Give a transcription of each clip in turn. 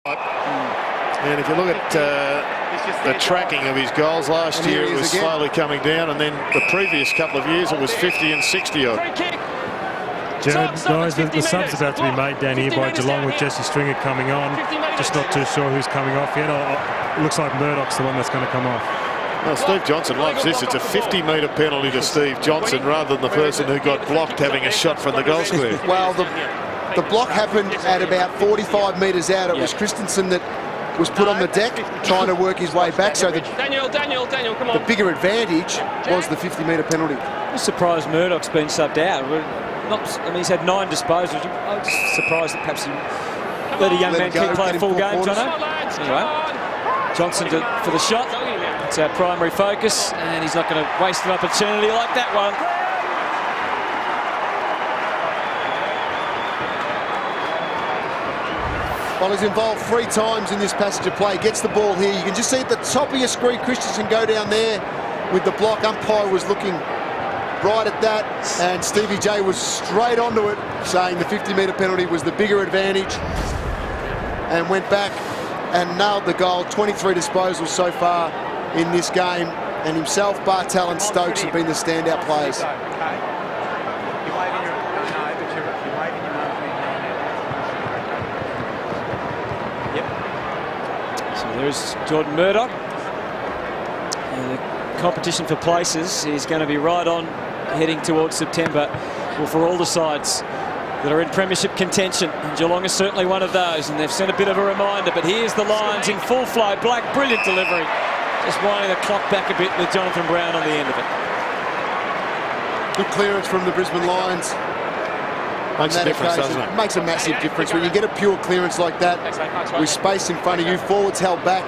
And if you look at the tracking of his goals last year, it was slowly coming down, and then the previous couple of years it was 50 and 60 odd. Jared, guys, the sub's about to be made down here by Geelong with Jesse Stringer coming on. Just not too sure who's coming off yet. It looks like Murdoch's the one that's going to come off. Well, Steve Johnson loves this. It's a 50-metre penalty to Steve Johnson rather than the person who got blocked having a shot from the goal square. Well, the block happened at about 45 metres out. It was Christensen that was put on the deck trying to work his way back. So the bigger advantage was the 50-metre penalty. I'm surprised Murdoch's been subbed out. I mean, he's had 9 disposals. I'm just surprised that perhaps he let a young man play a full game, Jono. Anyway, Johnson for the shot. It's our primary focus, and he's not going to waste an opportunity like that one. Well, he's involved 3 times in this passage of play. Gets the ball here. You can just see at the top of your screen, Christensen go down there with the block. Umpire was looking right at that, and Stevie J was straight onto it, saying the 50-metre penalty was the bigger advantage, and went back and nailed the goal. 23 disposals so far in this game, and himself, Bartel and Stokes have been the standout players. So there's Jordan Murdoch. And the competition for places is going to be right on heading towards September. Well, for all the sides that are in premiership contention, and Geelong is certainly one of those, and they've sent a bit of a reminder. But here's the Lions in full flow. Black, brilliant delivery. Just winding the clock back a bit with Jonathan Brown on the end of it. Good clearance from the Brisbane Lions. Makes a difference, doesn't it? Makes a massive difference when you get a pure clearance like that with space in front of you, forwards held back,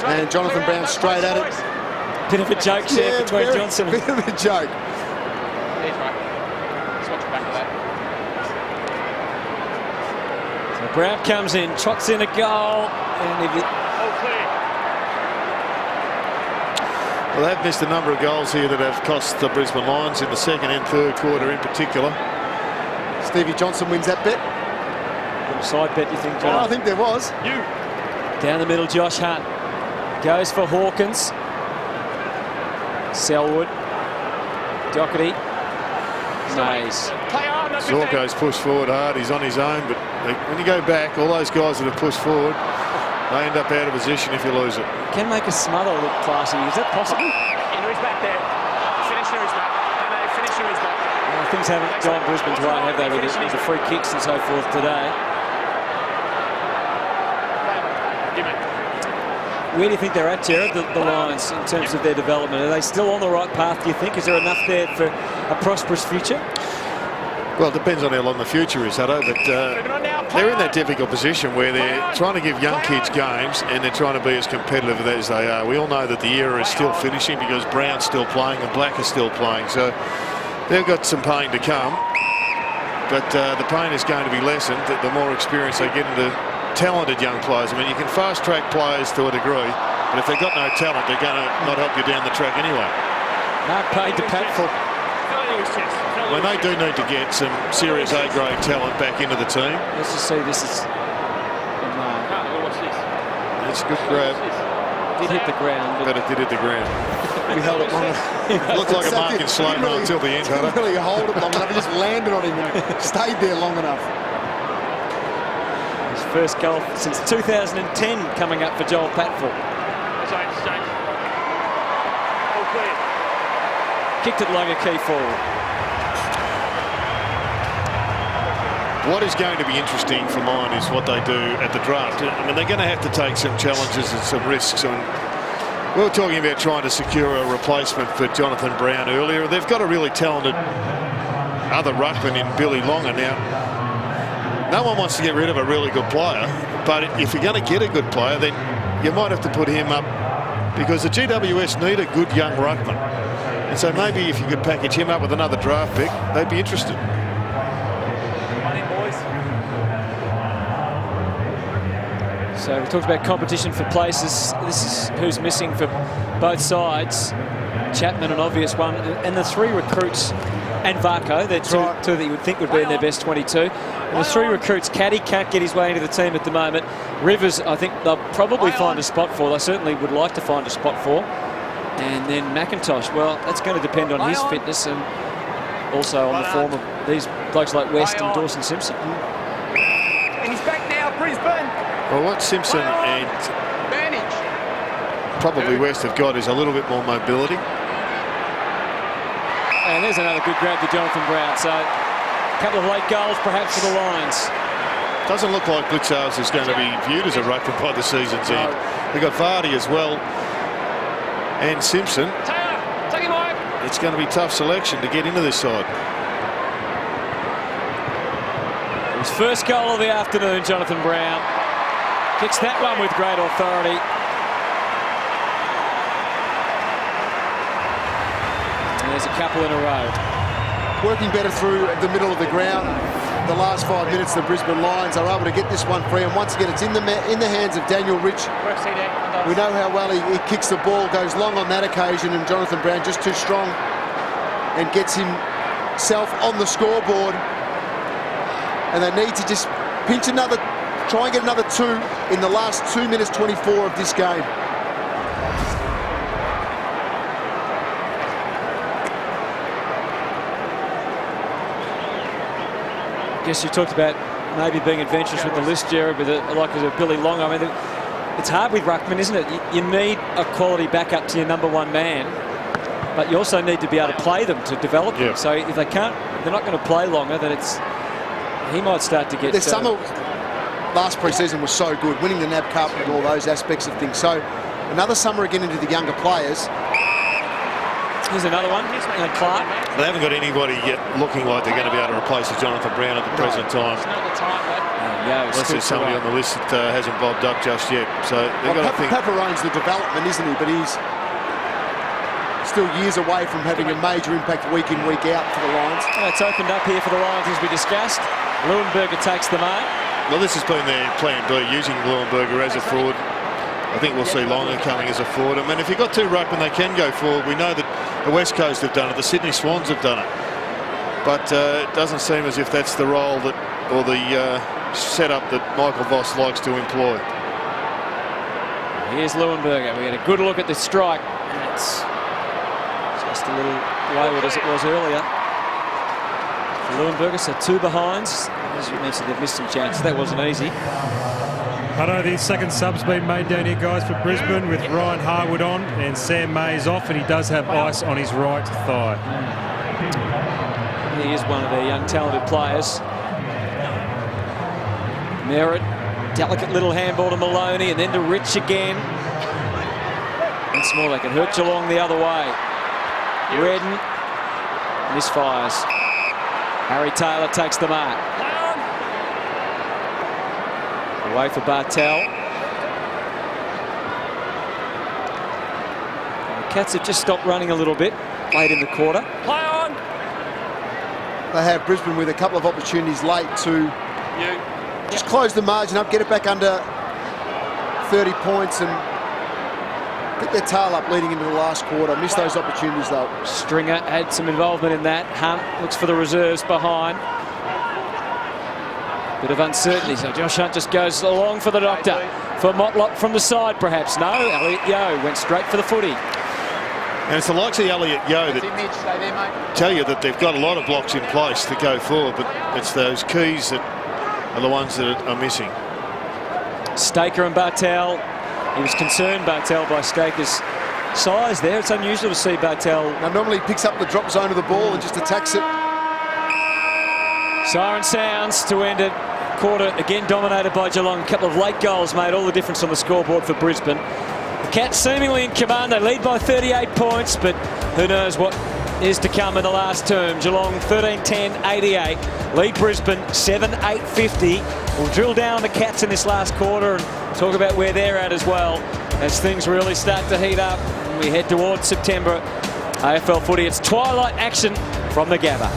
and Jonathan Brown straight at it. Bit of a joke there between Johnson. Bit of a joke. So Brown comes in, trots in a goal, and if it... Well, they've missed a number of goals here that have cost the Brisbane Lions in the second and third quarter in particular. Stevie Johnson wins that bet. Side bet, you think, John? Oh, I think there was. Down the middle, Josh Hunt goes for Hawkins. Selwood, Doherty, Mays. Zorko's pushed forward hard. He's on his own, but when you go back, all those guys that have pushed forward, they end up out of position if you lose it. Can make a smother look classy. Is that possible? Henry's back there. Finish Henry's back. No, finish Henry's back. Well, things haven't gone Brisbane's way, have they, with the free kicks and so forth today? Where do you think they're at, Jared, the Lions, in terms of their development? Are they still on the right path, do you think? Is there enough there for a prosperous future? Well, it depends on how long the future is, Hutto, but they're in that difficult position where they're trying to give young kids games and they're trying to be as competitive as they are. We all know that the era is still finishing because Brown's still playing and Black is still playing, so they've got some pain to come, but the pain is going to be lessened the more experience they get into talented young players. I mean, you can fast-track players to a degree, but if they've got no talent, they're going to not help you down the track anyway. Mark paid to Pat for... When they do need to get some serious A-grade talent back into the team. Let's just see, this is... It's a good grab. It did hit the ground. But it did hit the ground. We held it long enough. It looked like a mark in slow-mo until the end. Didn't really hold it long enough. It just landed on him and stayed there long enough. His first goal since 2010 coming up for Joel Patfull. Kicked it like a key forward. What is going to be interesting for mine is what they do at the draft. I mean, they're going to have to take some challenges and some risks. And we were talking about trying to secure a replacement for Jonathan Brown earlier. They've got a really talented other ruckman in Billy Longer. Now, no one wants to get rid of a really good player, but if you're going to get a good player, then you might have to put him up because the GWS need a good young ruckman. And so maybe if you could package him up with another draft pick, they'd be interested. So we talked about competition for places. This is who's missing for both sides. Chapman, an obvious one, and the 3 recruits and Varco. They're two that you would think would be in their best 22. And the 3 recruits, Caddy can't get his way into the team at the moment. Rivers, I think they'll probably find a spot for. They certainly would like to find a spot for. And then McIntosh, well, that's going to depend on his fitness and also on the form of these blokes like West and Dawson Simpson. And he's back now, Brisbane. Well, what Simpson and probably West have got is a little bit more mobility. And there's another good grab to Jonathan Brown. So a couple of late goals perhaps for the Lions. Doesn't look like Blitzars is going to be viewed as a ruckman by the season's end. They've got Vardy as well and Simpson. Take him away. It's going to be tough selection to get into this side. His first goal of the afternoon, Jonathan Brown. Kicks that one with great authority. And there's a couple in a row. Working better through the middle of the ground. The last 5 minutes, the Brisbane Lions are able to get this one free, and once again, it's in the hands of Daniel Rich. We know how well he kicks the ball, goes long on that occasion, and Jonathan Brown just too strong and gets himself on the scoreboard. And they need to just pinch another, try and get another 2 in the last 2 minutes 24 of this game. I guess you talked about maybe being adventurous with the list, Jared, with like a Billy Long. I mean, it's hard with ruckman, isn't it? You need a quality backup to your #1 man, but you also need to be able to play them to develop them. So if they can't, they're not going to play longer, then he might start to get... The summer last pre-season was so good, winning the NAB Cup and all those aspects of things. So another summer again into the younger players. Here's another one, Clark. They haven't got anybody yet looking like they're going to be able to replace Jonathan Brown at the present time. Unless there's somebody on the list that hasn't bobbed up just yet. So they've got to think... Paparone's the development, isn't he? But he's still years away from having a major impact week in, week out for the Lions. Well, it's opened up here for the Lions, as we discussed. Leuenberger takes the mark. Well, this has been their plan B, using Leuenberger as a forward. I think we'll see Longer coming as a forward. I mean, if you've got 2 ruckmen, they can go forward. We know that the West Coast have done it. The Sydney Swans have done it. But it doesn't seem as if that's the role that, or the setup that Michael Voss likes to employ. Here's Leuenberger. We had a good look at the strike. It's just a little wayward as it was earlier. For Leuenberger, so 2 behinds. As you mentioned, they've missed some chances. That wasn't easy. I know the second sub's been made down here, guys, for Brisbane, with Ryan Harwood on and Sam Mays off, and he does have ice on his right thigh. He is one of their young talented players. Merritt, delicate little handball to Maloney, and then to Rich again. Once more, they can hurt Geelong the other way. Redden misfires. Harry Taylor takes the mark. Away for Bartel. The Cats have just stopped running a little bit late in the quarter. Play on. They have Brisbane with a couple of opportunities late to just close the margin up, get it back under 30 points and get their tail up leading into the last quarter. Missed those opportunities though. Stringer had some involvement in that. Hunt looks for the reserves behind. Bit of uncertainty, so Josh Hunt just goes along for the doctor. For Motlop from the side, perhaps. No, Elliot Yeo went straight for the footy. And it's the likes of Elliot Yeo that tell you that they've got a lot of blocks in place to go forward, but it's those keys that are the ones that are missing. Staker and Bartel. He was concerned, Bartel, by Staker's size there. It's unusual to see Bartel. Now normally he picks up the drop zone of the ball and just attacks it. Siren sounds to end it. Quarter again dominated by Geelong. A couple of late goals made all the difference on the scoreboard for Brisbane. The Cats seemingly in command. They lead by 38 points, but who knows what is to come in the last term. Geelong 13-10-88. Lead Brisbane 7-8-50. We'll drill down the Cats in this last quarter and talk about where they're at as well as things really start to heat up. We head towards September. AFL footy, it's twilight action from the Gabba.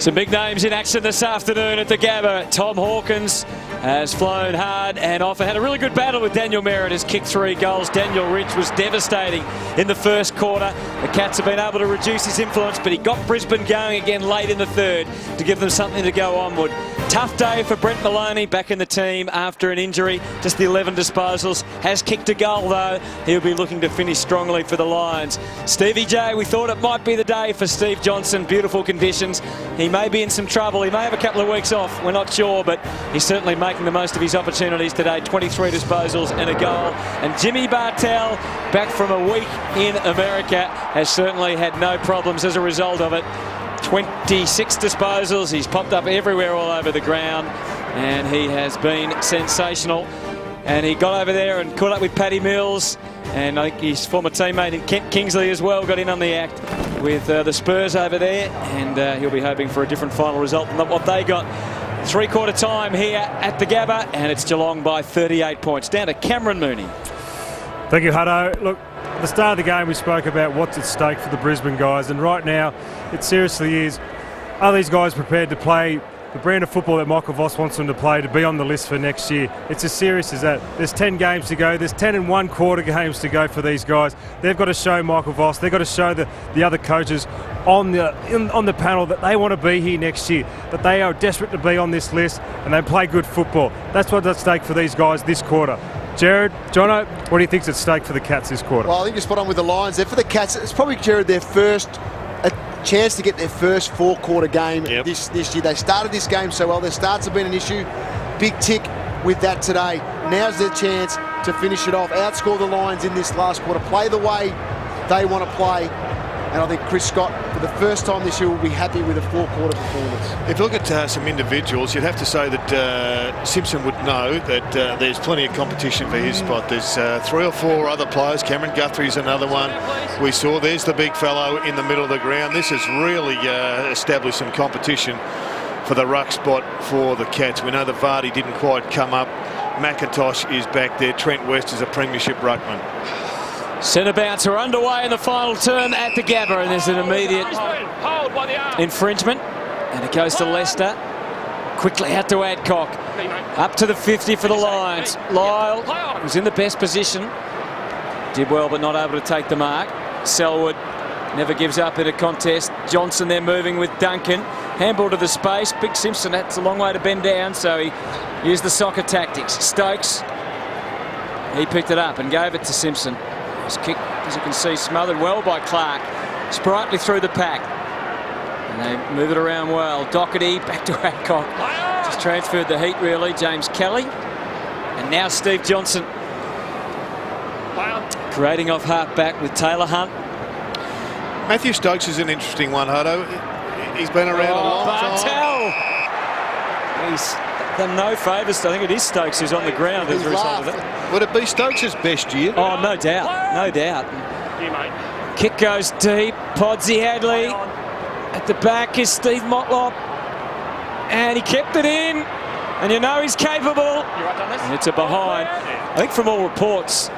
Some big names in action this afternoon at the Gabba. Tom Hawkins has flown hard and often had a really good battle with Daniel Merritt, has kicked 3 goals. Daniel Rich was devastating in the first quarter. The Cats have been able to reduce his influence, but he got Brisbane going again late in the third to give them something to go onward. Tough day for Brent Maloney, back in the team after an injury. Just the 11 disposals. Has kicked a goal though. He'll be looking to finish strongly for the Lions. Stevie J, we thought it might be the day for Steve Johnson. Beautiful conditions. He may be in some trouble. He may have a couple of weeks off. We're not sure, but he's certainly making the most of his opportunities today. 23 disposals and a goal. And Jimmy Bartell, back from a week in America, has certainly had no problems as a result of it. 26 disposals. He's popped up everywhere all over the ground, and he has been sensational. And he got over there and caught up with Paddy Mills, and I think his former teammate in Kent Kingsley as well got in on the act with the Spurs over there, and he'll be hoping for a different final result than what they got. 3/4 time here at the Gabba, and it's Geelong by 38 points. Down to Cameron Mooney. Thank you, Hutto. Look, at the start of the game we spoke about what's at stake for the Brisbane guys, and right now it seriously is, are these guys prepared to play the brand of football that Michael Voss wants them to play, to be on the list for next year? It's as serious as that. There's 10 games to go. There's 10 1/4 games to go for these guys. They've got to show Michael Voss, they've got to show the other coaches on the panel that they want to be here next year, that they are desperate to be on this list and they play good football. That's what's at stake for these guys this quarter. Jared, Jono, what do you think's at stake for the Cats this quarter? Well, I think you're spot on with the Lions there. For the Cats, it's probably, Jared, their first chance to get their first 4/4 game this year. They started this game so well. Their starts have been an issue. Big tick with that today. Now's their chance to finish it off, outscore the Lions in this last quarter, play the way they want to play. And I think Chris Scott, for the first time this year, will be happy with a 4/4 performance. If you look at some individuals, you'd have to say that Simpson would know that there's plenty of competition for his spot. There's 3 or 4 other players. Cameron Guthrie's another one. We saw there's the big fellow in the middle of the ground. This has really established some competition for the ruck spot for the Cats. We know that Vardy didn't quite come up. McIntosh is back there. Trent West is a premiership ruckman. Centre bounce are underway in the final term at the Gabba, and there's an immediate infringement, and it goes to Leicester. Quickly out to Adcock. Up to the 50 for the Lions. Lyle was in the best position. Did well, but not able to take the mark. Selwood never gives up in a contest. Johnson there moving with Duncan. Handball to the space. Big Simpson, that's a long way to bend down, so he used the soccer tactics. Stokes, he picked it up and gave it to Simpson. His kick, as you can see, smothered well by Clark. Sprightly through the pack. And they move it around well. Doherty back to Adcock. Just transferred the heat, really. James Kelly. And now Steve Johnson. Creating off half back with Taylor Hunt. Matthew Stokes is an interesting one, Hutto. He's been around a long time. He's done no favours. I think it is Stokes who's on the ground as a result of it. Would it be Stokes' best year? Oh, no doubt. No doubt. Kick goes deep. Podsy Hadley. At the back is Steve Motlop. And he kept it in. And you know he's capable. And it's a behind. I think from all reports,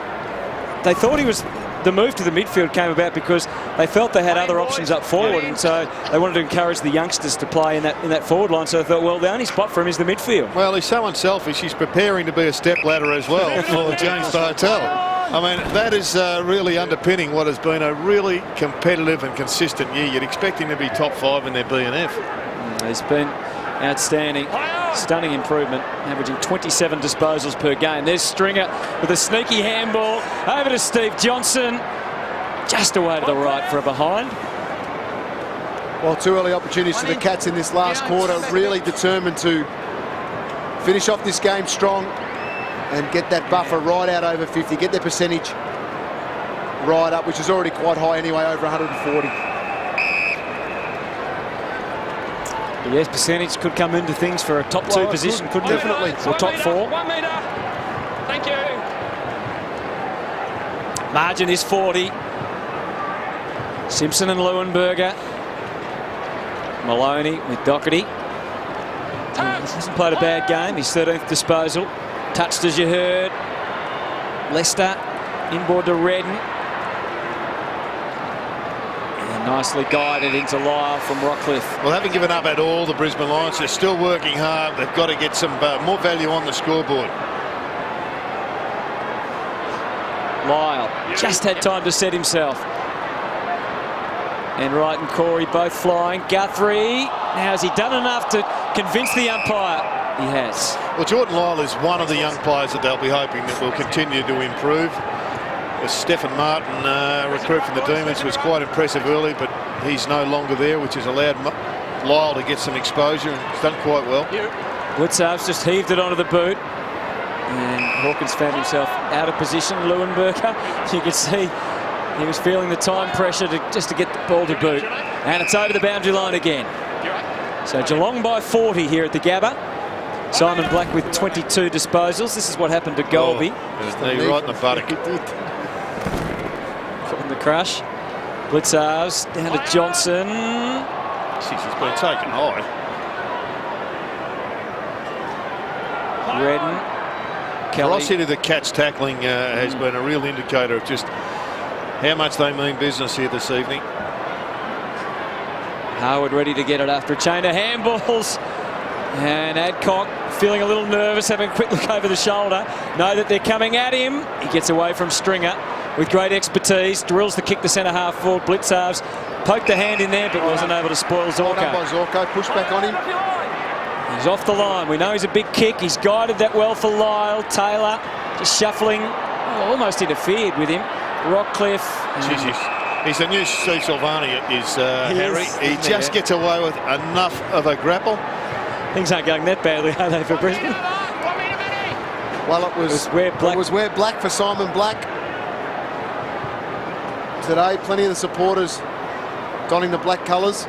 they thought he was... The move to the midfield came about because they felt they had other options up forward, and so they wanted to encourage the youngsters to play in that forward line. So they thought, well, the only spot for him is the midfield. Well, he's so unselfish. He's preparing to be a step ladder as well for James Bartell. I mean, that is really underpinning what has been a really competitive and consistent year. You'd expect him to be top 5 in their BNF. He's been outstanding. Stunning improvement, averaging 27 disposals per game. There's Stringer with a sneaky handball over to Steve Johnson. Just away to the right for a behind. Well, 2 early opportunities for the Cats in this last quarter. Really determined to finish off this game strong and get that buffer right out over 50. Get their percentage right up, which is already quite high anyway, over 140. Yes, percentage could come into things for a top 2 position, couldn't it? Definitely. Or top 4. 1 metre. Thank you. Margin is 40. Simpson and Leuenberger. Maloney with Doherty. He hasn't played a bad game. His 13th disposal. Touched, as you heard. Leicester inboard to Redden. And Nicely guided into Lyle from Rockcliffe. Well, haven't given up at all, the Brisbane Lions. They're still working hard. They've got to get some more value on the scoreboard. Lyle just had time to set himself. And Wright and Corey both flying. Guthrie, now has he done enough to convince the umpire? He has. Well, Jordan Lyle is one of the young players that they'll be hoping that will continue to improve. Stephen Martin, recruit from the Demons, was quite impressive early, but he's no longer there, which has allowed Lyle to get some exposure, and he's done quite well. Blitzarves just heaved it onto the boot. And Hawkins found himself out of position. Leuenberger, you could see he was feeling the time pressure just to get the ball to boot. And it's over the boundary line again. So Geelong by 40 here at the Gabba. Simon Black with 22 disposals. This is what happened to Golby. Knee right in the buttock. From the crush. Blitzarves down to Johnson. Jeez, he's been taken high. Redden. Kelly. Velocity of the catch tackling has been a real indicator of just how much they mean business here this evening. Howard ready to get it after a chain of handballs. And Adcock feeling a little nervous, having a quick look over the shoulder. Know that they're coming at him. He gets away from Stringer with great expertise. Drills the kick to centre half forward. Blitzarves poked the hand in there but wasn't able to spoil Zorko. Well done by Zorko. Push back on him. He's off the line. We know he's a big kick. He's guided that well for Lyle. Taylor just shuffling. Oh, almost interfered with him. Rockcliffe. He's the new Steve Silvani, is Harry. He just gets away with enough of a grapple. Things aren't going that badly, are they, for Brisbane? Well, it was wear black for Simon Black. Today, plenty of the supporters donning the black colours.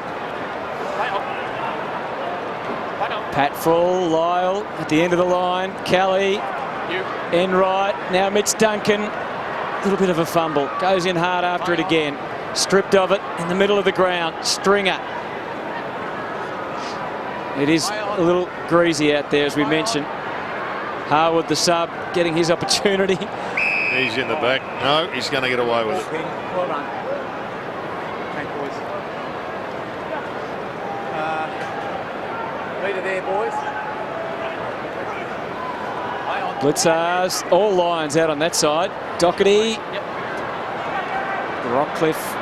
Pat Full, Lyle at the end of the line. Kelly, Enright, now Mitch Duncan. A little bit of a fumble. Goes in hard after it again. Stripped of it in the middle of the ground. Stringer. It is a little greasy out there, as we mentioned. Harwood, the sub, getting his opportunity. He's in the back. No, he's going to get away with it. Well done. Thank you, boys. Leader there, boys. Blitzarves, all lines out on that side. Doherty. Rockcliffe.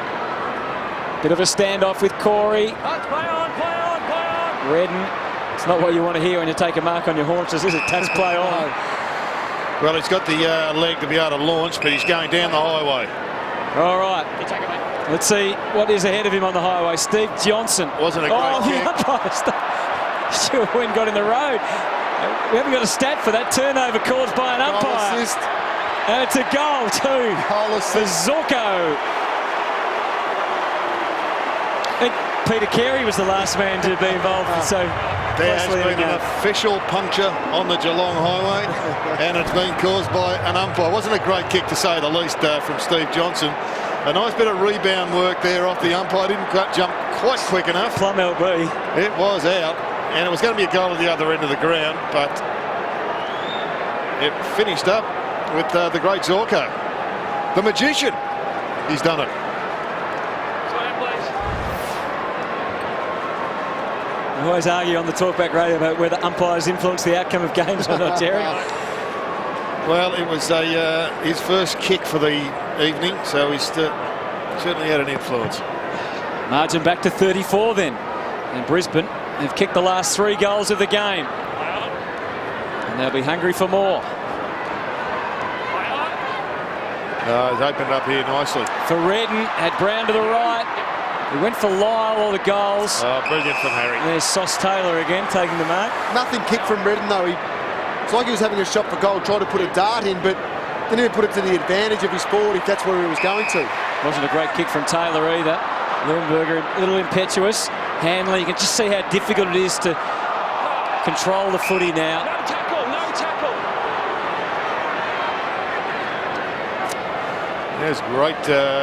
Bit of a standoff with Corey. Play on, play on, play on. Redden. It's not what you want to hear when you take a mark on your haunches, is it? Touch play on. Well, he's got the leg to be able to launch, but he's going down the highway. All right. Let's see what is ahead of him on the highway. Steve Johnson. Wasn't a great kick. The umpire sure went got in the road. We haven't got a stat for that turnover caused by an umpire. Goal assist. And it's a goal too Goal for assist. Zorko. I think Peter Carey was the last man to be involved. So there has been an official puncture on the Geelong highway, and it's been caused by an umpire. Wasn't a great kick, to say the least, from Steve Johnson. A nice bit of rebound work there off the umpire. Didn't jump quite quick enough. Plum LB. It was out, and it was going to be a goal at the other end of the ground, but it finished up with the great Zorko. The magician. He's done it. I always argue on the talkback radio about whether umpires influence the outcome of games or not, Jerry. Well, it was his first kick for the evening, so he's certainly had an influence. Margin back to 34 then. And Brisbane have kicked the last 3 goals of the game. And they'll be hungry for more. He's opened up here nicely. For Redden, had Brown to the right. He went for Lyle, all the goals. Oh, brilliant from Harry. And there's Sauce Taylor again, taking the mark. Nothing kicked from Redden, though. It's like he was having a shot for goal, tried to put a dart in, but didn't even put it to the advantage of his forward if that's where he was going to. Wasn't a great kick from Taylor either. Leuenberger, a little impetuous. Hanley, you can just see how difficult it is to control the footy now. No tackle, no tackle. There's great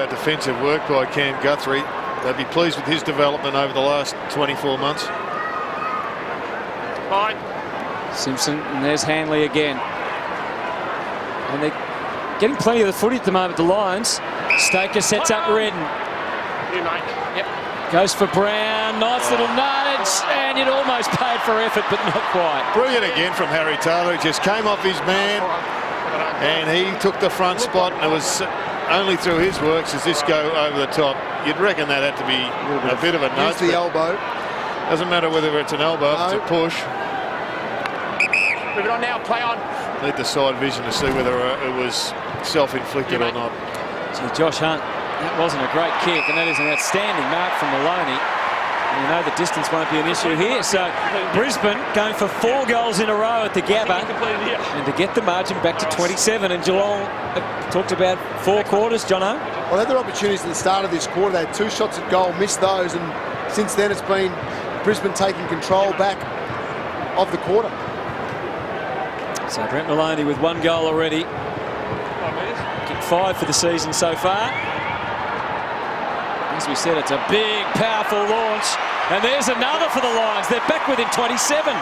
defensive work by Cam Guthrie. They'd be pleased with his development over the last 24 months. Fine. Simpson, and there's Hanley again. And they're getting plenty of the footy at the moment, the Lions. Stoker sets up Redden. You, mate. Yep. Goes for Brown. Nice little nudge. And it almost paid for effort, but not quite. Brilliant again from Harry Taylor. He just came off his man and he took the front spot, and it was only through his works does this go over the top. You'd reckon that had to be a bit of a nudge. Use the elbow. Doesn't matter whether it's an elbow, it's a push. Move it on now. Play on. Need the side vision to see whether it was self-inflicted or not. Gee, Josh Hunt, that wasn't a great kick, and that is an outstanding mark from Maloney. And you know the distance won't be an issue here. So Brisbane going for 4 goals in a row at the Gabba, and to get the margin back to 27. And Geelong talked about 4 quarters, Jono. Well, they had their opportunities at the start of this quarter. They had 2 shots at goal, missed those, and since then it's been Brisbane taking control back of the quarter. So Brent Maloney with 1 goal already. Kicked 5 for the season so far. As we said, it's a big, powerful launch. And there's another for the Lions. They're back within 27.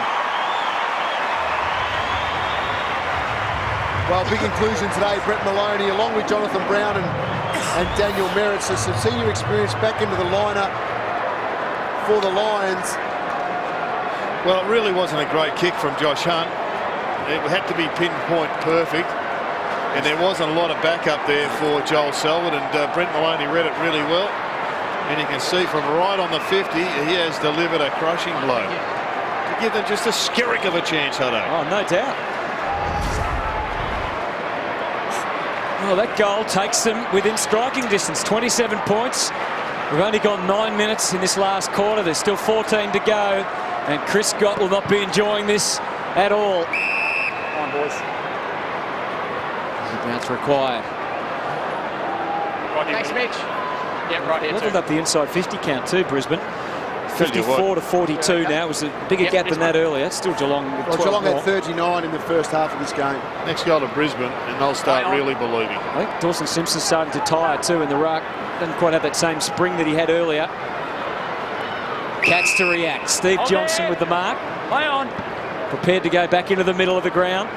Well, big inclusion today, Brett Maloney, along with Jonathan Brown and Daniel Merritt. So some senior experience back into the lineup for the Lions. Well, it really wasn't a great kick from Josh Hunt. It had to be pinpoint perfect, and there wasn't a lot of backup there for Joel Selwood, and Brent Maloney read it really well. And you can see from right on the 50, he has delivered a crushing blow to give them just a skerrick of a chance, Hutto. Oh, no doubt. Well, that goal takes them within striking distance, 27 points. We've only gone 9 minutes in this last quarter. There's still 14 to go, and Chris Scott will not be enjoying this at all. Come on, boys. Bounce required. Right here. Thanks, Mitch. Yep, right here Leveled too. up the inside 50 count too, Brisbane. Tell you 54 to 42 now. It was a bigger gap than that earlier. Still Geelong with 12 Geelong more. had 39 in the first half of this game. Next goal to Brisbane, and they'll start really believing. I think Dawson Simpson's starting to tire too in the ruck. Doesn't quite have that same spring that he had earlier. Cats to react. Steve Johnson with the mark. Play on. Prepared to go back into the middle of the ground.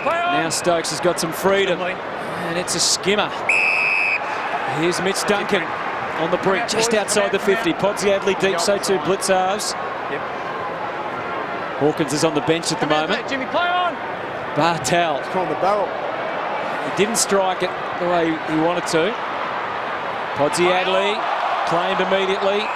Play on. Now Stokes has got some freedom. And it's a skimmer. Here's Mitch Duncan on the brink, just outside the 50. Podsy Adley deep, so too Blitzarves. Yep. Hawkins is on the bench at the moment. Jimmy, play on. Bartel. It's on the barrel. He didn't strike it the way he wanted to. Podsy Adley claimed immediately.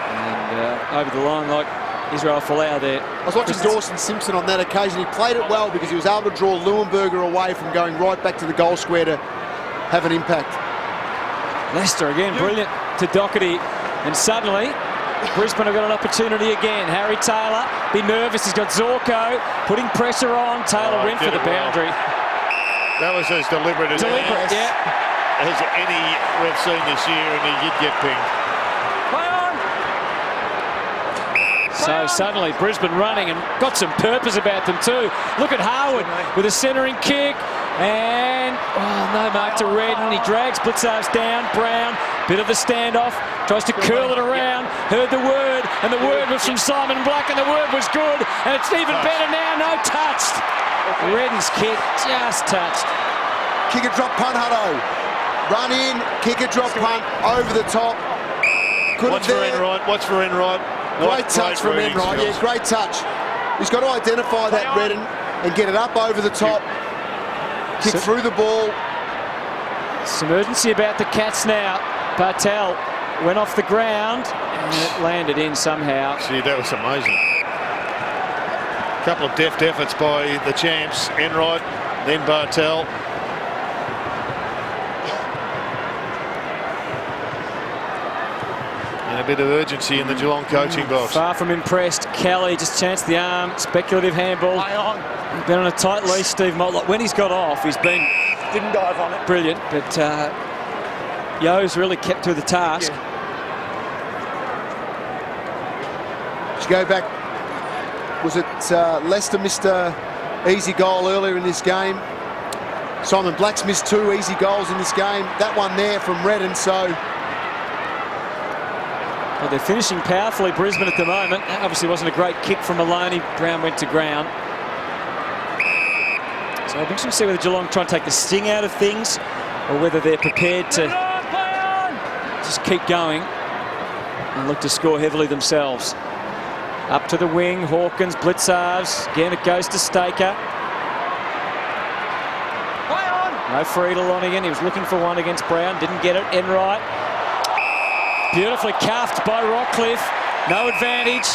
And over the line like Israel Folau there. I was watching Dawson Simpson on that occasion. He played it well because he was able to draw Leuenberger away from going right back to the goal square to have an impact. Leicester again, brilliant to Doherty. And suddenly, Brisbane have got an opportunity again. Harry Taylor, be nervous. He's got Zorko putting pressure on. Taylor went for the boundary. That was as deliberate as any we've seen this year, and he did get pinged. Play on. So suddenly Brisbane running and got some purpose about them too. Look at Harwood with a centering kick, and no mark to Redden. He drags Blitzarves down. Brown, bit of the standoff, tries to curl it around. Heard the word, and the word was from Simon Black, and the word was good, and it's even better now. No touched. Redden's kick just touched. Kick a drop punt, Hutto. Run in, kick a drop punt over the top. Watch for Enright. Watch for Enright. Great touch from Enright. Yeah, great touch. He's got to identify that Redden and get it up over the top. Kick through the ball. Some urgency about the Cats now. Bartel went off the ground and it landed in somehow. Gee, that was amazing. A couple of deft efforts by the champs. Enright, then Bartel. And a bit of urgency in the Geelong coaching box. Far from impressed. Kelly just chanced the arm. Speculative handball. He's been on a tight leash, Steve Motlop. When he's got off, he's been Didn't dive on it. brilliant. But Yo's really kept to the task. Let's go back. Was it Leicester missed an easy goal earlier in this game? Simon Black's missed 2 easy goals in this game. That one there from Redden, so... Well, they're finishing powerfully, Brisbane, at the moment. That obviously wasn't a great kick from Maloney. Brown went to ground. So it'll be interesting to see whether Geelong try and take the sting out of things or whether they're prepared to just keep going and look to score heavily themselves. Up to the wing, Hawkins, Blitzarves. Again, it goes to Staker. No free to Lonigan. He was looking for one against Brown. Didn't get it. Enright. Beautifully cuffed by Rockcliffe. No advantage.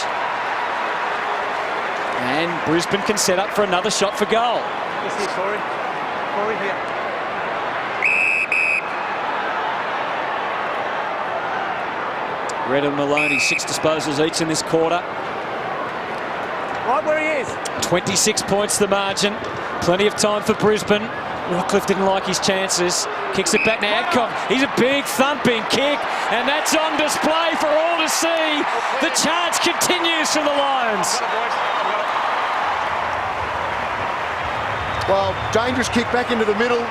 And Brisbane can set up for another shot for goal. Yes, here, Corey. Corey, here. Red and Maloney, 6 disposals each in this quarter. Right where he is. 26 points the margin. Plenty of time for Brisbane. Rockcliffe didn't like his chances. Kicks it back now. Adcock. He's a big thumping kick, and that's on display for all to see. The charge continues from the Lions. Well, dangerous kick back into the middle,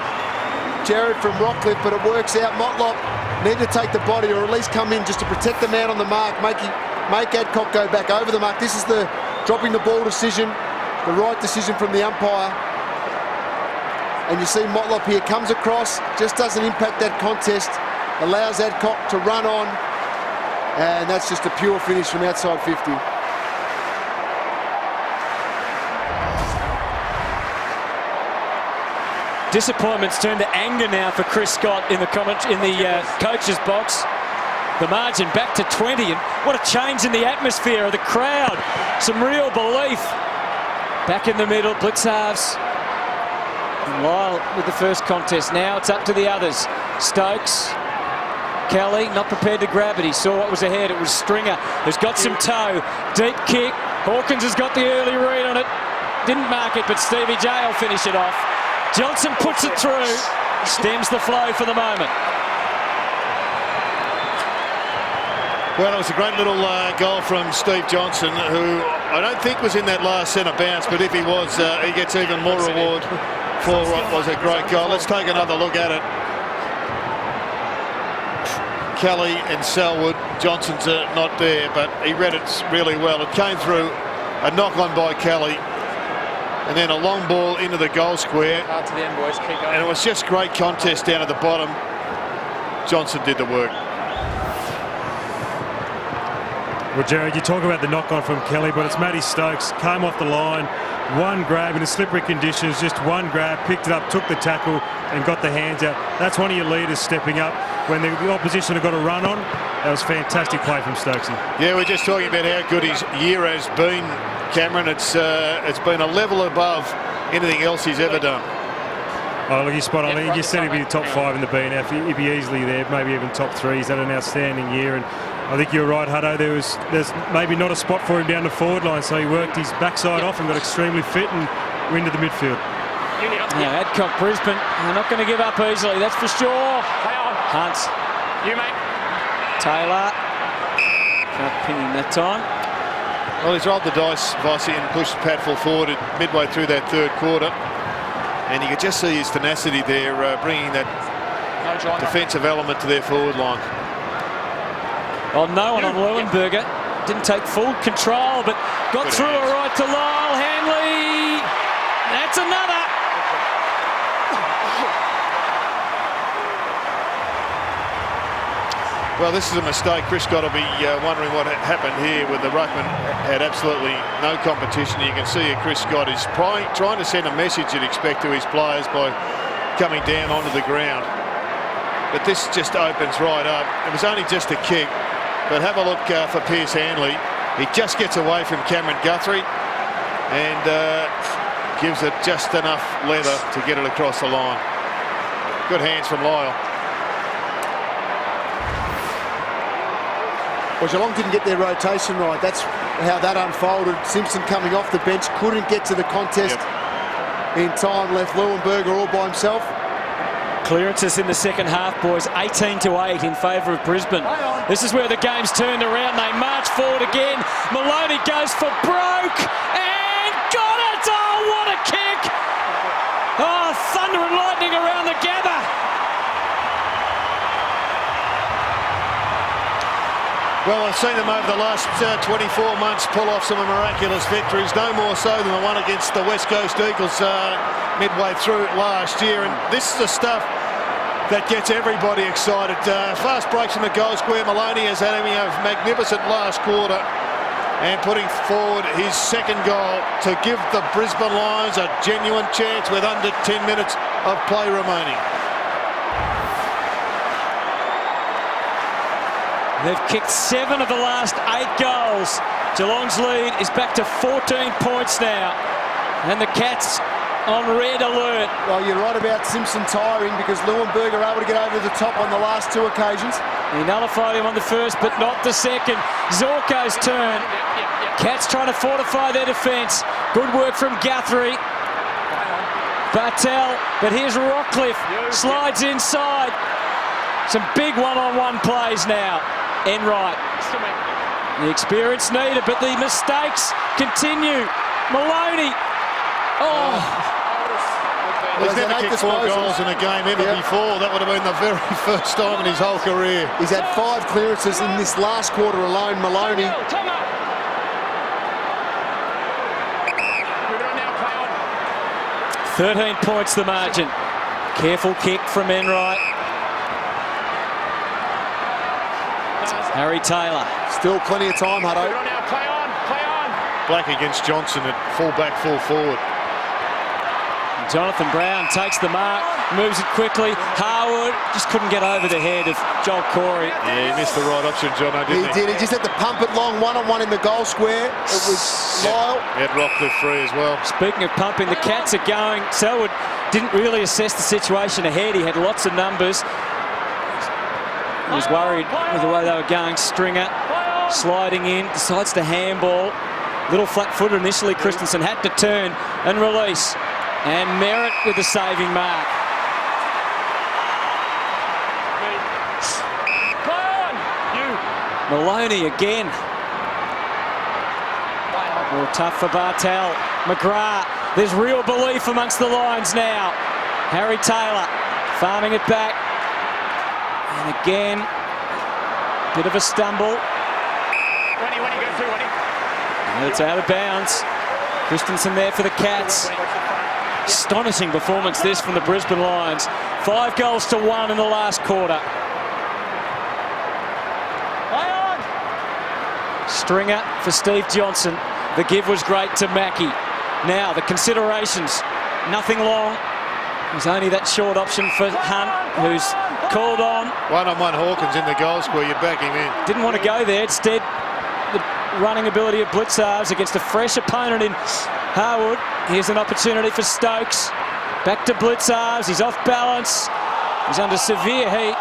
Jared, from Rockcliffe, but it works out. Motlop need to take the body, or at least come in just to protect the man on the mark, make Adcock go back over the mark. This is the dropping the ball decision, the right decision from the umpire. And you see Motlop here comes across, just doesn't impact that contest, allows Adcock to run on, and that's just a pure finish from outside 50. Disappointment's turned to anger now for Chris Scott in the coach's box. The margin back to 20, and what a change in the atmosphere of the crowd. Some real belief. Back in the middle, Blitzarves. And Lyle with the first contest. Now it's up to the others. Stokes. Kelly not prepared to grab it. He saw what was ahead. It was Stringer who's got some toe. Deep kick. Hawkins has got the early read on it. Didn't mark it, but Stevie J will finish it off. Johnson puts it through. Stems the flow for the moment. Well, it was a great little goal from Steve Johnson, who I don't think was in that last centre bounce, but if he was, he gets even more reward for what was a great goal. Let's take another look at it. Kelly and Selwood. Johnson's not there, but he read it really well. It came through a knock-on by Kelly, and then a long ball into the goal square. Hard to the end, boys. Keep going. And it was just great contest down at the bottom. Johnson did the work. Well, Jared, you talk about the knock-on from Kelly, but it's Matty Stokes. Came off the line, one grab in the slippery conditions, just one grab, picked it up, took the tackle and got the hands out. That's one of your leaders stepping up when the opposition have got a run on. That was fantastic play from Stokesy. Yeah, we're just talking about how good his year has been, Cameron. It's been a level above anything else he's ever done. Oh, look, he's spot on. You said he'd be the top 5 in the BNF. He'd be easily there, maybe even top 3. He's had an outstanding year, and I think you're right, Hutto. There's maybe not a spot for him down the forward line, so he worked his backside off and got extremely fit and into the midfield. Now, Adcock, Brisbane, they're not going to give up easily, that's for sure. Play on. Hunt. You, mate. Taylor. Can't pin him that time. Well, he's rolled the dice, Vossi, and pushed Patfull forward midway through that third quarter. And you could just see his tenacity there, bringing that defensive element to their forward line. Well, no one on Leuenberger. Didn't take full control, but got through it right to Lyle. Hanley. That's another. Well, this is a mistake. Chris Scott will be wondering what happened here when the ruckman had absolutely no competition. You can see here Chris Scott is trying to send a message you'd expect to his players by coming down onto the ground. But this just opens right up. It was only just a kick, but have a look for Pierce Hanley. He just gets away from Cameron Guthrie and gives it just enough leather to get it across the line. Good hands from Lyle. Well, Geelong didn't get their rotation right. That's how that unfolded. Simpson coming off the bench, couldn't get to the contest in time, left Leuenberger all by himself. Clearances in the second half, boys, 18-8 in favour of Brisbane. This is where the game's turned around. They march forward again. Maloney goes for broke and got it! Oh, what a kick! Oh, thunder and lightning around the Gabba. Well, I've seen them over the last 24 months pull off some miraculous victories, no more so than the one against the West Coast Eagles midway through last year. And this is the stuff that gets everybody excited. Fast breaks in the goal square. Maloney has had having a magnificent last quarter and putting forward his second goal to give the Brisbane Lions a genuine chance with under 10 minutes of play remaining. They've kicked 7 of the last 8 goals. Geelong's lead is back to 14 points now. And the Cats on red alert. Well, you're right about Simpson tiring because Leuenberg are able to get over the top on the last 2 occasions. He nullified him on the first, but not the second. Zorko's turn. Cats trying to fortify their defence. Good work from Guthrie. Bartel, but here's Rockcliffe. Slides inside. Some big one-on-one plays now. Enright. The experience needed, but the mistakes continue. Maloney. Oh. He's never kicked 4 goals in a game ever before. That would have been the very first time in his whole career. He's had 5 clearances in this last quarter alone, Maloney. 13 points the margin. Careful kick from Enright. Harry Taylor. Still plenty of time, Hutto. Play on. Black against Johnson at full back, full forward. Jonathan Brown takes the mark, moves it quickly. Harwood just couldn't get over the head of Joel Corey. Yeah, he missed the right option, Jono, didn't he? He did. He just had to pump it long, one-on-one in the goal square. It was Lyle. He had Rockcliffe free as well. Speaking of pumping, the Cats are going. Selwood didn't really assess the situation ahead. He had lots of numbers. He was worried with the way they were going. Stringer sliding in, decides to handball. Little flat-footed initially. Christensen had to turn and release. And Merritt with the saving mark. Maloney again. More tough for Bartel. McGrath. There's real belief amongst the Lions now. Harry Taylor farming it back. And again, bit of a stumble. And it's out of bounds. Christensen there for the Cats. Astonishing performance this from the Brisbane Lions. 5 goals to 1 in the last quarter. Stringer for Steve Johnson. The give was great to Mackie. Now the considerations. Nothing long. There's only that short option for Hunt, who's called on. One-on-one Hawkins in the goal square. You back him in. Didn't want to go there. Instead, the running ability of Blitzarves against a fresh opponent in Harwood. Here's an opportunity for Stokes. Back to Blitzarves. He's off balance. He's under severe heat.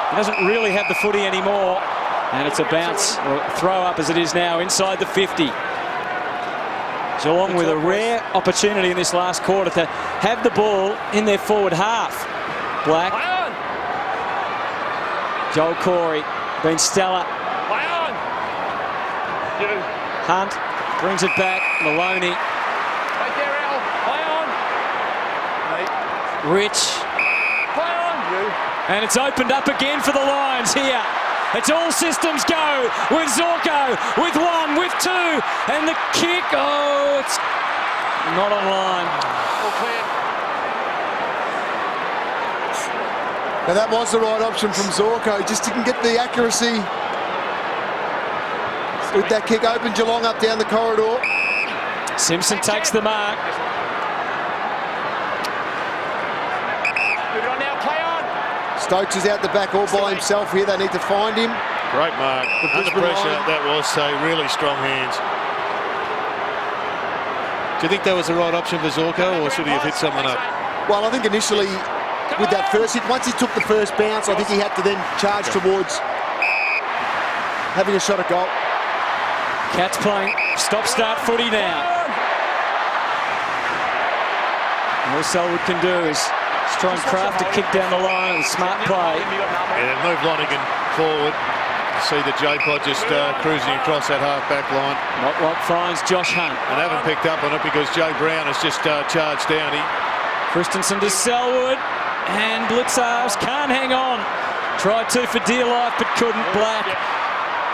He doesn't really have the footy anymore. And it's a bounce, or throw up as it is now, inside the 50. Geelong with a rare opportunity in this last quarter to have the ball in their forward half. Black. Joel Corey, been stellar. Hunt brings it back. Maloney. Rich. And it's opened up again for the Lions here. It's all systems go with Zorko, with 1, with 2, and the kick, oh, it's not online. Now that was the right option from Zorko, just didn't get the accuracy with that kick. Open Geelong up down the corridor. Simpson takes the mark. Stokes is out the back all by himself here. They need to find him. Great mark. Under pressure, that was really strong hands. Do you think that was the right option for Zorko, or should he have hit someone up? Well, I think initially with that first hit, once he took the first bounce, I think he had to then charge towards having a shot at goal. Cats playing stop-start footy now. All Selwood can do is try and craft a kick down the line. Smart play. Yeah, they've moved Lonergan forward. You see the J-Pod just cruising across that half-back line. Motlop finds Josh Hunt. And haven't picked up on it because Joe Brown has just charged down. Christensen to Selwood. And Blitzarves can't hang on. Tried to for dear life, but couldn't. Black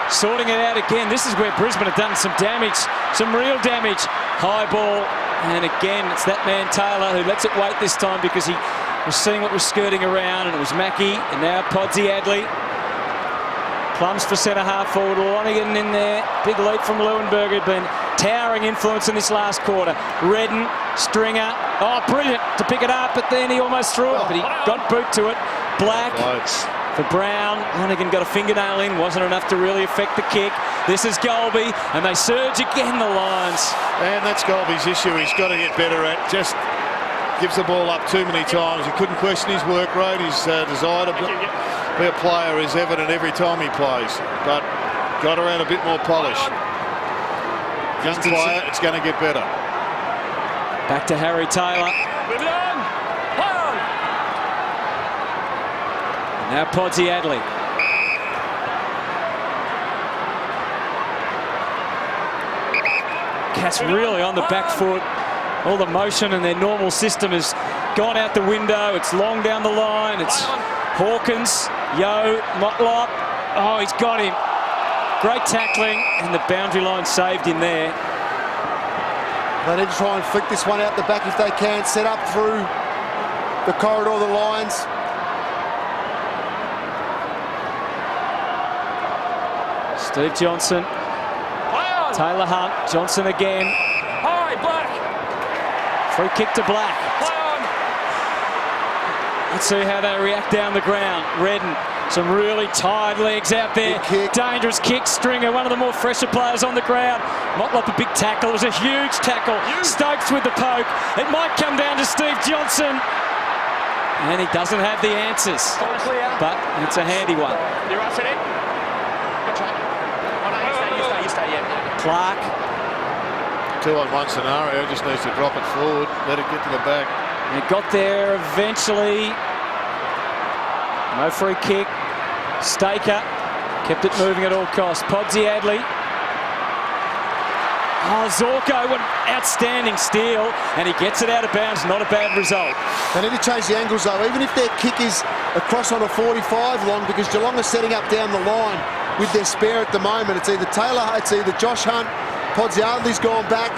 sorting it out again. This is where Brisbane have done some damage, some real damage. High ball. And again, it's that man Taylor who lets it wait this time because he was seeing what was skirting around, and it was Mackie, and now Podsy Adley. Plums for centre half forward. Lonigan in there. Big leap from Leuenberger. Had been towering influence in this last quarter. Redden, Stringer. Oh, brilliant to pick it up, but then he almost threw it, but he got boot to it. Black for Brown. Lonigan got a fingernail in. Wasn't enough to really affect the kick. This is Golby, and they surge again, the Lions. And that's Golby's issue. He's got to get better at just gives the ball up too many times. You couldn't question his work rate. His desire to be a player is evident every time he plays, but got around a bit more polish. Young player, it's going to get better. Back to Harry Taylor. Now Podsy Adley. Cats really on the back foot. All the motion and their normal system has gone out the window. It's long down the line. It's Hawkins, Yo, Motlop. Oh, he's got him. Great tackling, and the boundary line saved him there. They need to try and flick this one out the back if they can. Set up through the corridor of the Lions. Steve Johnson. Taylor Hunt. Johnson again. Free kick to Black. Let's see how they react down the ground. Redden, some really tired legs out there. Dangerous kick. Stringer, one of the more fresher players on the ground. Motlop, a big tackle. It was a huge tackle. Stokes with the poke. It might come down to Steve Johnson. And he doesn't have the answers. But it's a handy one. Clark. 2-on-1 scenario, just needs to drop it forward, let it get to the back. It got there eventually. No free kick. Staker kept it moving at all costs. Podsy Adley. Oh, Zorko, what an outstanding steal, and he gets it out of bounds. Not a bad result. They need to change the angles though, even if their kick is across on a 45 long, because Geelong are setting up down the line with their spare at the moment. It's either Taylor, it's either Josh Hunt. Podsy Adley's gone back.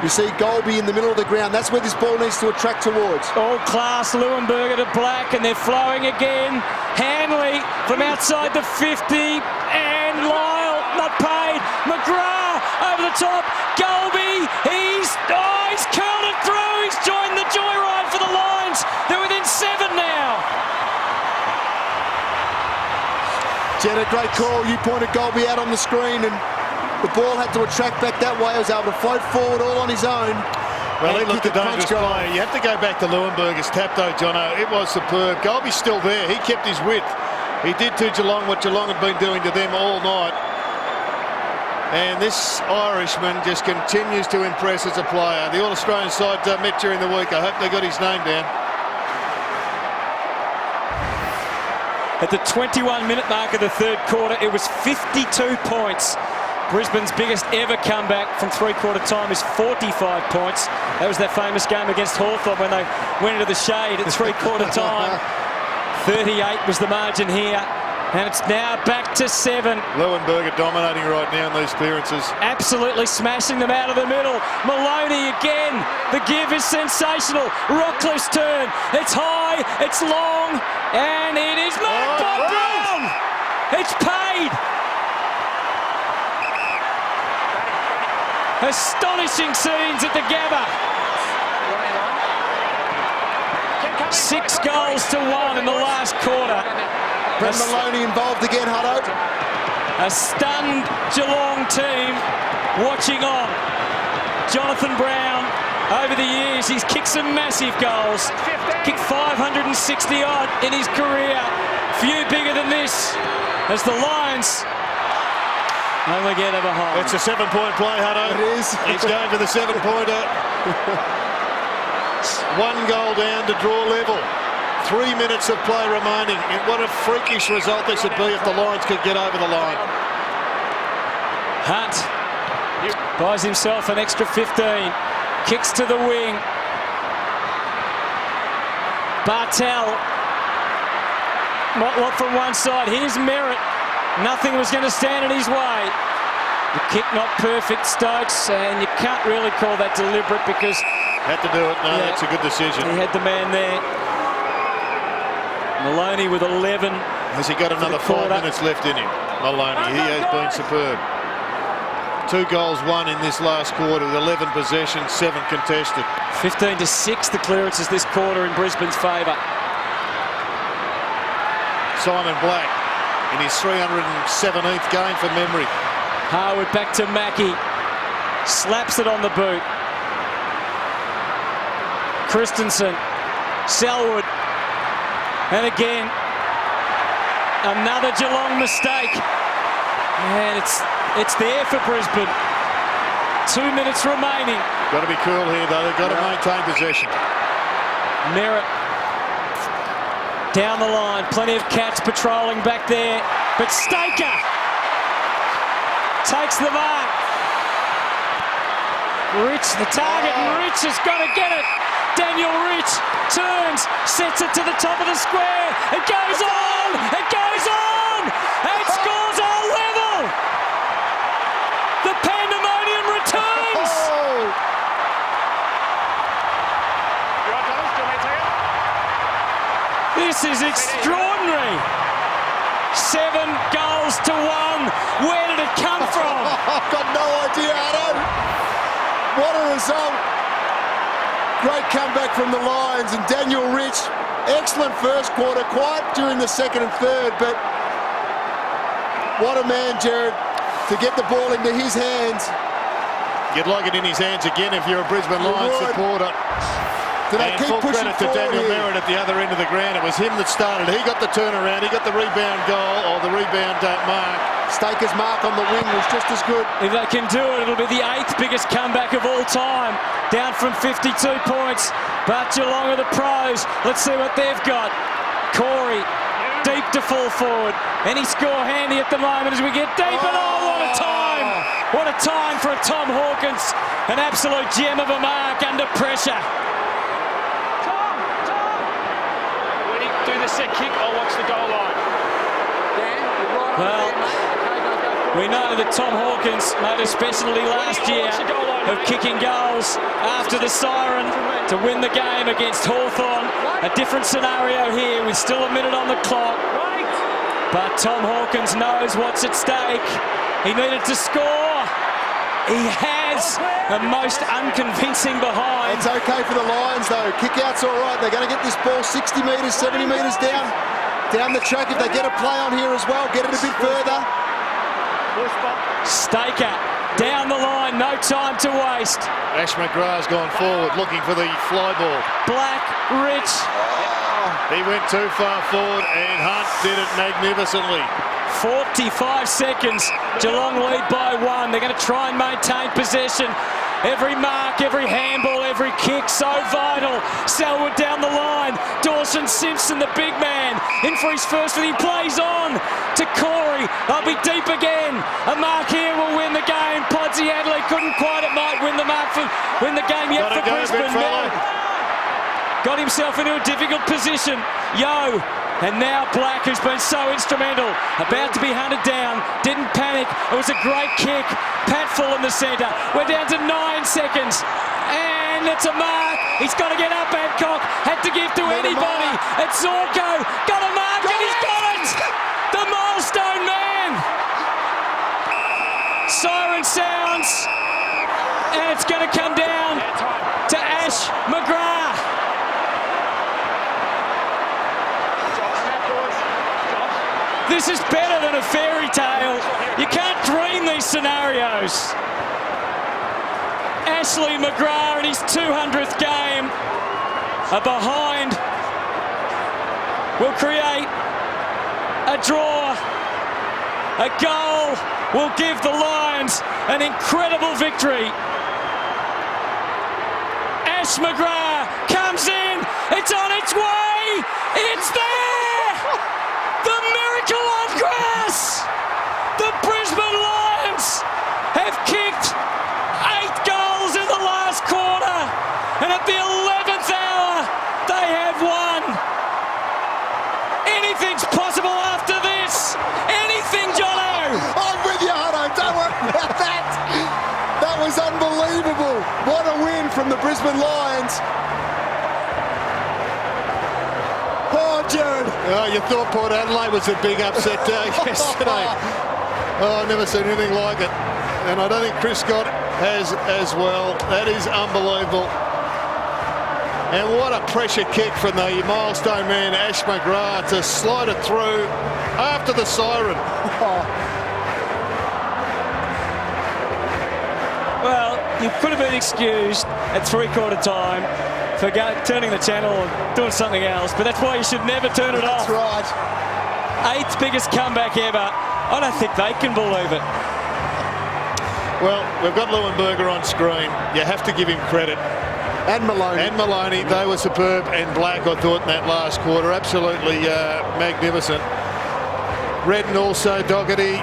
You see Golby in the middle of the ground. That's where this ball needs to attract towards. All class, Leuenberger to Black, and they're flowing again. Hanley from outside the 50, and Lyle not paid. McGrath over the top. Golby, he's curled it through. He's joined the joyride for the Lions. They're within 7 now. Jen, a great call. You pointed Golby out on the screen, and the ball had to attract back that way. He was able to float forward all on his own. Well, he looked a dangerous player. You have to go back to Leuenberger's tap though, Jono. It was superb. Golby's still there. He kept his width. He did to Geelong what Geelong had been doing to them all night. And this Irishman just continues to impress as a player. The All-Australian side met during the week. I hope they got his name down. At the 21-minute mark of the third quarter, it was 52 points. Brisbane's biggest ever comeback from three-quarter time is 45 points. That was that famous game against Hawthorn when they went into the shade at three-quarter time. 38 was the margin here, and it's now back to 7. Leuenberger dominating right now in these clearances. Absolutely smashing them out of the middle. Maloney again. The give is sensational. Rockcliffe's turn. It's high, it's long, and it is marked by Brown. It's paid. Astonishing scenes at the Gabba. 6 goals to 1 in the last quarter. Brett Maloney involved again, Hutto. A stunned Geelong team watching on. Jonathan Brown, over the years, he's kicked some massive goals. Kicked 560 odd in his career. Few bigger than this, as the Lions only get ever home. It's a 7-point play, Hutto. It is. He's going for the 7-pointer. 1 goal down to draw level. 3 minutes of play remaining. And what a freakish result this would be if the Lions could get over the line. Hunt buys himself an extra 15. Kicks to the wing. Bartel. Motlop from one side. Here's Merritt. Nothing was going to stand in his way. The kick not perfect, Stokes, and you can't really call that deliberate because... Had to do it. No, that's a good decision. He had the man there. Maloney with 11. Has he got another 5 minutes left in him? Maloney, he has been superb. 2 goals, 1 in this last quarter, with 11 possessions, 7 contested. 15-6 the clearances this quarter in Brisbane's favour. Simon Black in his 317th game for memory. Harwood back to Mackie. Slaps it on the boot. Christensen. Selwood. And again, another Geelong mistake. And it's there for Brisbane. 2 minutes remaining. Got to be cool here, though. They've got to maintain possession. Merritt down the line. Plenty of cats patrolling back there. But Staker takes the mark. Rich, the target, and Rich has got to get it. Daniel Rich turns, sets it to the top of the square. It goes on! It goes on! And scores all level! The pandemonium returns! This is extraordinary. 7 goals to 1. Where did it come from? I've got no idea, Adam. What a result. Great comeback from the Lions, and Daniel Rich, excellent first quarter, quiet during the second and third, but what a man, Jared, to get the ball into his hands. You'd like it in his hands again if you're a Brisbane Lions supporter. Do they And keep full pushing credit to Daniel forward here? Merritt at the other end of the ground. It was him that started. He got the turnaround. He got the rebound goal, or the rebound mark. Staker's mark on the wing was just as good. If they can do it, it'll be the 8th biggest comeback of all time. Down from 52 points. But Geelong are the pros. Let's see what they've got. Corey, deep to full forward. Any score handy at the moment as we get deep. And what a time! What a time for a Tom Hawkins. An absolute gem of a mark under pressure. When he do the set kick, I'll watch the goal line. Well, we know that Tom Hawkins made a specialty last year of kicking goals after the siren to win the game against Hawthorn. A different scenario here with still a minute on the clock. But Tom Hawkins knows what's at stake. He needed to score. He has the most unconvincing behind. It's okay for the Lions, though. Kick-out's all right. They're going to get this ball 60 metres, 70 metres down the track. If they get a play on here as well, get it a bit further. Staker down the line, no time to waste. Ash McGrath's gone forward, looking for the fly ball. Black, Rich. He went too far forward, and Hunt did it magnificently. 45 seconds. Geelong lead by 1. They're going to try and maintain possession. Every mark, every handball, every kick, so vital. Selwood down the line. Dawson Simpson, the big man, in for his first, and he plays on to Corey. They'll be deep again. A mark here will win the game. Podsy Adley couldn't quite. It might win the mark for win the game yet for Brisbane. Got himself into a difficult position. Yo. And now Black, who's been so instrumental, about to be hunted down, didn't panic. It was a great kick. Pat full in the centre. We're down to 9 seconds. And it's a mark. He's got to get up, Adcock. Had to give to anybody. It's Zorko. Got a mark and he's got it. The milestone man. Siren sounds. And it's going to come down to Ash McGrath. This is better than a fairy tale. You can't dream these scenarios. Ashley McGrath in his 200th game. A behind will create a draw. A goal will give the Lions an incredible victory. Ash McGrath comes in. It's on its way. It's there. The miracle on grass! The Brisbane Lions have kicked 8 goals in the last quarter, and at the 11th hour, they have won. Anything's possible after this. Anything, Jono! I'm with you, Hutto. Don't worry about that. That was unbelievable. What a win from the Brisbane Lions. Oh, Jared. Oh, you thought Port Adelaide was a big upset yesterday. Oh, I've never seen anything like it. And I don't think Chris Scott has as well. That is unbelievable. And what a pressure kick from the milestone man, Ash McGrath, to slide it through after the siren. Well, you could have been excused at three-quarter time for turning the channel and doing something else, but that's why you should never turn it off. That's right. 8th biggest comeback ever. I don't think they can believe it. Well, we've got Leuenberger on screen. You have to give him credit. And Maloney. And Maloney, they were superb. And Black, I thought, in that last quarter, absolutely magnificent. Redden also, Doherty,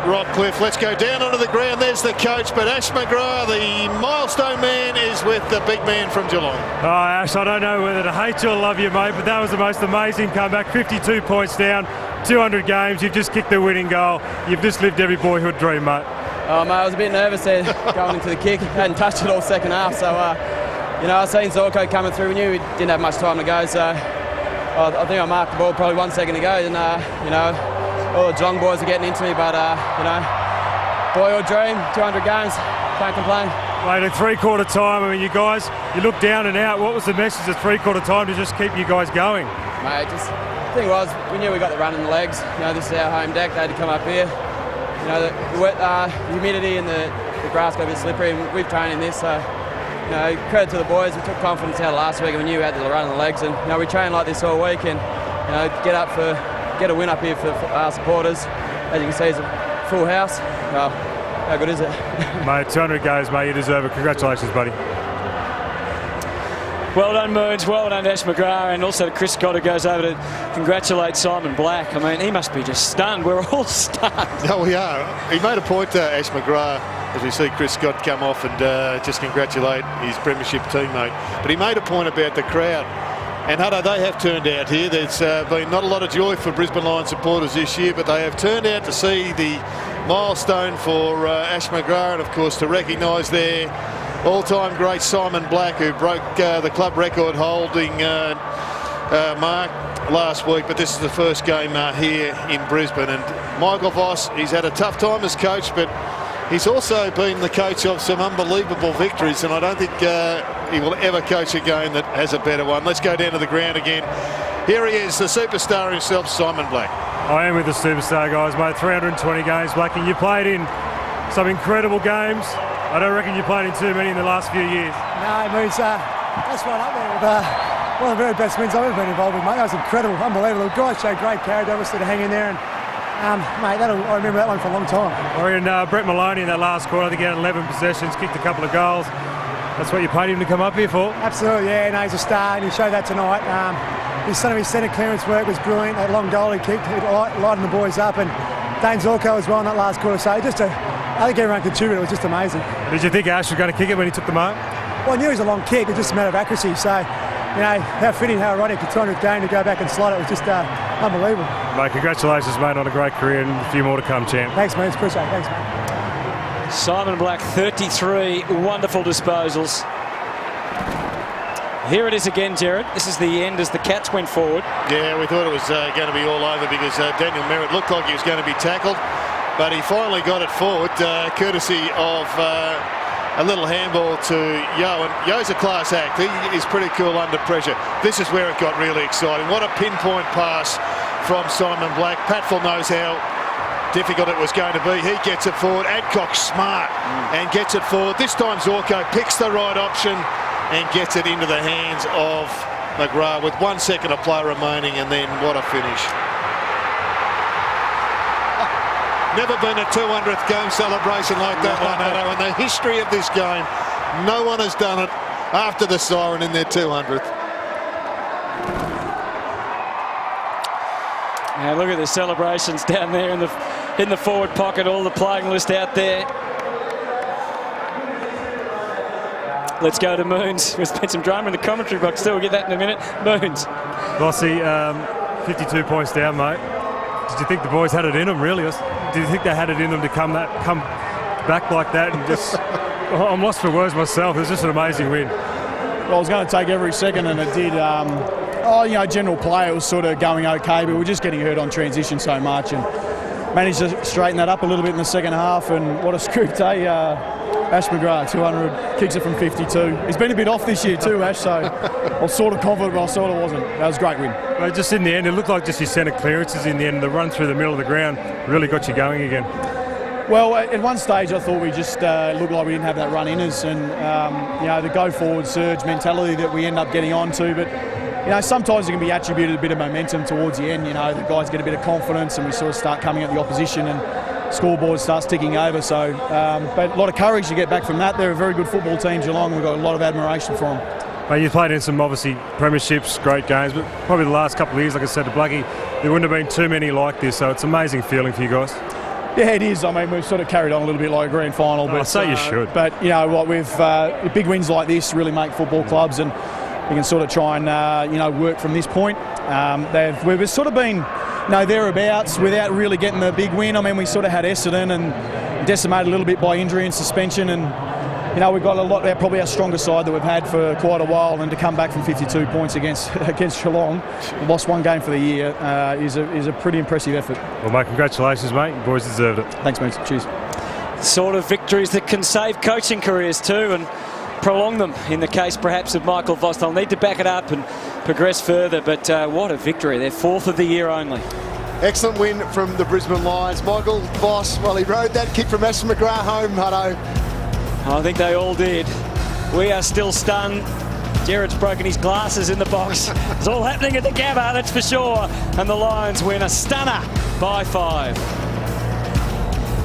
Rockcliffe. Let's go down onto the ground. There's the coach, but Ash McGrath, the milestone man, is with the big man from Geelong. Oh, Ash, I don't know whether to hate you or love you, mate, but that was the most amazing comeback. 52 points down, 200 games. You've just kicked the winning goal. You've just lived every boyhood dream, mate. Oh, mate, I was a bit nervous there going into the kick. Hadn't touched it all second half, so, I seen Zorko coming through. We knew we didn't have much time to go, so I think I marked the ball probably 1 second to go. And, all the Geelong boys are getting into me, but, boyhood dream, 200 games, can't complain. Mate, at three-quarter time, I mean, you guys, you looked down and out. What was the message at three-quarter time to just keep you guys going? Mate, the thing was, we knew we got the run in the legs. This is our home deck. They had to come up here. The wet, humidity and the grass got a bit slippery, and we've trained in this, so credit to the boys. We took confidence out of last week, and we knew we had the run in the legs, and we trained like this all week, and get a win up here for our supporters. As you can see, it's a full house. Well, how good is it? Mate, 200 games, mate. You deserve it. Congratulations, buddy. Well done, Moons. Well done, Ash McGrath, and also to Chris Scott, who goes over to congratulate Simon Black. I mean, he must be just stunned. We're all stunned. No, we are. He made a point, Ash McGrath, as we see Chris Scott come off and just congratulate his premiership teammate. But he made a point about the crowd. And Hutto, they have turned out here. There's been not a lot of joy for Brisbane Lions supporters this year, but they have turned out to see the milestone for Ash McGrath, and of course to recognise their all-time great Simon Black, who broke the club record holding mark last week. But this is the first game here in Brisbane, and Michael Voss, he's had a tough time as coach, but he's also been the coach of some unbelievable victories, and I don't think he will ever coach a game that has a better one. Let's go down to the ground again. Here he is, the superstar himself, Simon Black. I am with the superstar, guys, mate. 320 games, Blackie. You played in some incredible games. I don't reckon you played in too many in the last few years. No, Moose, that's right up there with one of the very best wins I've ever been involved with, mate. That was incredible, unbelievable. The guys showed great character, obviously, to hang in there. And, mate, I remember that one for a long time. Brett Maloney in that last quarter, I think he had 11 possessions, kicked a couple of goals. That's what you paid him to come up here for? Absolutely, yeah. No, he's a star, and he showed that tonight. Some of his centre clearance work was brilliant. That long goal he kicked, it lightened the boys up. And Dane Zorko as well in that last quarter. So I think everyone contributed. It was just amazing. Did you think Ash was going to kick it when he took the mark? Well, I knew it was a long kick. It was just a matter of accuracy. So, how fitting, how ironic, the 200th game to go back and slot it was just unbelievable. Mate, congratulations, mate, on a great career and a few more to come, champ. Thanks, mate. Appreciate it. Thanks, mate. Simon Black, 33 wonderful disposals. Here it is again, Jared. This is the end as the Cats went forward. Yeah, we thought it was going to be all over because Daniel Merritt looked like he was going to be tackled, but he finally got it forward, courtesy of a little handball to Yo. And Yo's a class act. He is pretty cool under pressure. This is where it got really exciting. What a pinpoint pass from Simon Black. Patful knows how difficult it was going to be. He gets it forward. Adcock's smart and gets it forward. This time Zorko picks the right option and gets it into the hands of McGrath with 1 second of play remaining, and then what a finish. Never been a 200th game celebration like that one, Hutto. In the history of this game, no one has done it after the siren in their 200th. Now look at the celebrations down there in the forward pocket, all the playing list out there. Let's go to Moons. We've spent some drama in the commentary box too. We'll get that in a minute. Moons. Bossy, 52 points down, mate. Did you think the boys had it in them, really? Did you think they had it in them to come back like that and just... I'm lost for words myself. It was just an amazing win. Well, it was going to take every second, and it did. General play, it was sort of going okay, but we're just getting hurt on transition so much, and managed to straighten that up a little bit in the second half. And what a scoop day! Ash McGrath, 200, kicks it from 52. He's been a bit off this year too, Ash, so I was sort of confident, but I sort of wasn't. That was a great win. Well, just in the end, it looked like just your centre clearances in the end. The run through the middle of the ground really got you going again. Well, at one stage I thought we just looked like we didn't have that run in us, and the go-forward surge mentality that we end up getting onto. But sometimes it can be attributed a bit of momentum towards the end. The guys get a bit of confidence, and we sort of start coming at the opposition, and scoreboard starts ticking over. So, but a lot of courage to get back from that. They're a very good football team, Geelong. We've got a lot of admiration for them. Mate, you played in some obviously premierships, great games, but probably the last couple of years, like I said to Blackie, there wouldn't have been too many like this. So it's an amazing feeling for you guys. Yeah, it is. I mean, we've sort of carried on a little bit like a grand final. But I'd say you should. But with big wins like this really make football clubs, and we can sort of try and work from this point. We've sort of been thereabouts without really getting the big win. I mean, we sort of had Essendon and decimated a little bit by injury and suspension, and we've got a lot. They're probably our strongest side that we've had for quite a while, and to come back from 52 points against Geelong, lost one game for the year, is a pretty impressive effort. Well, mate, congratulations, mate. You boys deserved it. Thanks, mate. Cheers. Sort of victories that can save coaching careers too, and prolong them in the case perhaps of Michael Voss. They'll need to back it up and progress further, but what a victory. They're 4th of the year only. Excellent win from the Brisbane Lions. Michael Voss, well, he rode that kick from Ash McGrath home, Hutto. I think they all did. We are still stunned. Jared's broken his glasses in the box. It's all happening at the Gabba, that's for sure. And the Lions win a stunner by 5.